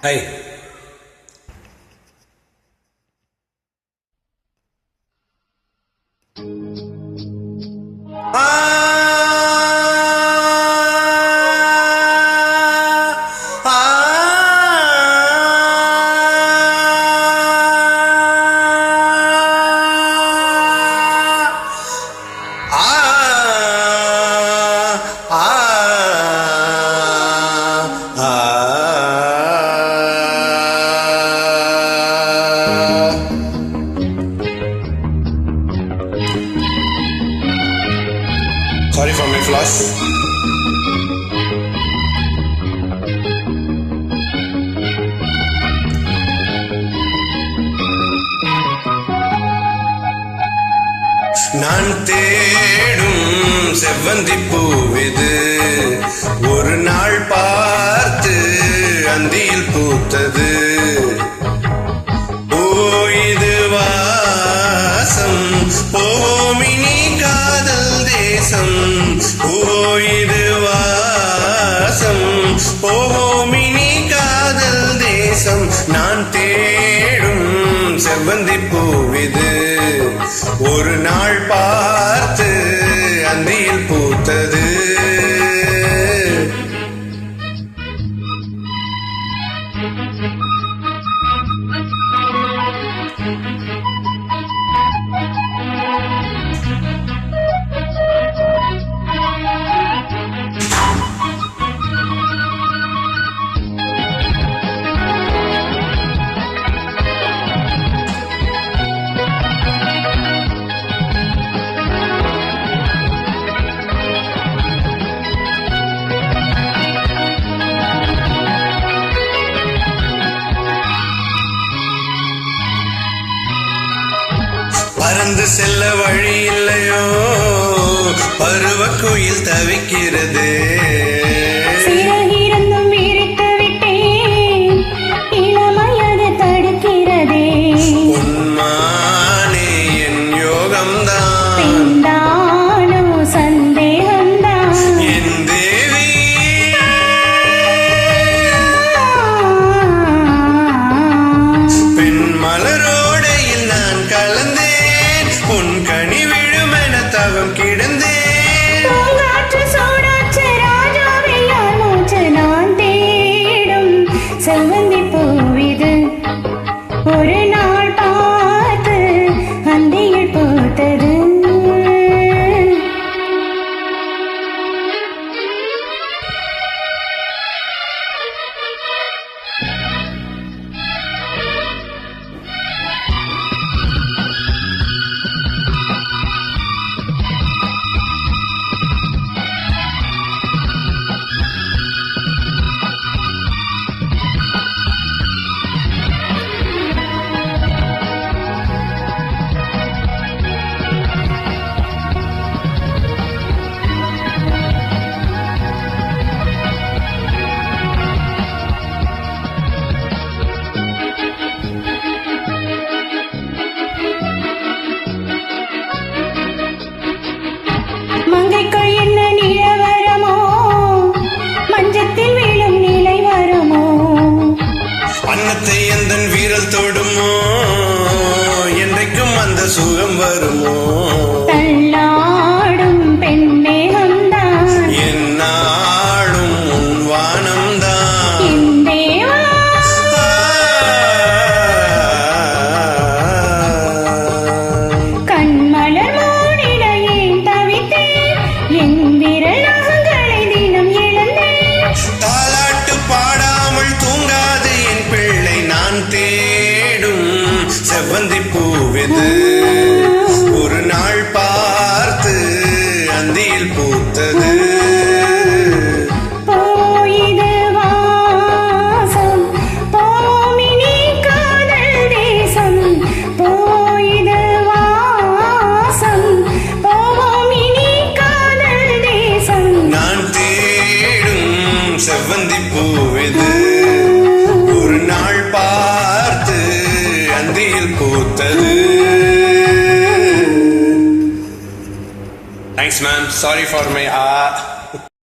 Hi. Sorry for my flaws. நான் தேடும் செவ்வந்தி பூவிது ஒரு நாள் பார்த்து அந்தியில் பூத்தது. இது வாசம் போமினி காதல் தேசம். இது வாசம் போமினி காதல் தேசம். நான் தேடும் செவ்வந்தி பூவிது ஒரு நாள் பார்த்து அந்தியில் பூத்தது. பறந்து செல்ல வழி இல்லையோ பருவக்குயில் தவிக்கிறது. சிறகிருந்தும் விரித்து விட்டேன் இளமையது தடுக்கிறதே. உன்மானே என் யோகம்தான் பெண்டானோ சந்தேகம்தான் என் தேவி. பெண் மலரோடையில் நான் கலந்தேன் உன் கனி விழுமென தவம் கிடந்தேன். பூங்காற்று சூடாற்று ராஜாவையார் மூச்சு நான் தேடும் செவ்வந்தி பூவிது ஒரு நாள் பார்த்து அந்தியில் பூத்தது. மங்கைக்குள் என்ன நிலவரமோ மஞ்சத்தில் விழும் நிலை வருமோ. அன்னத்தை எந்தன் வீரல் தொடுமோ என்றைக்கும் அந்த சுகம் வருமோ. தள்ளாடும் பெண்ணேகம்தான் என்னாடும் உன் வானம்தான் என் தேவா. கண்மலர் மூடிடையே தவித்தேன் என் விரல் நகங்களை தினம் இழந்தேன். தாலாட்டு பாடாமல் தூங்காது என் பிள்ளை நான் தேடும் செவ்வந்தி பூவிது ஒரு நாள் பார்த்து அந்தியில் பூத்தது. போயிது வாசம் போமினி காதல் தேசம். போயிது வாசம் போமினி காதல் தேசம். நான் தேடும் செவ்வந்தி பூவிது ஒரு நாள் பார்த்து அந்தியில் பூத்தது. Thanks, man. Sorry for my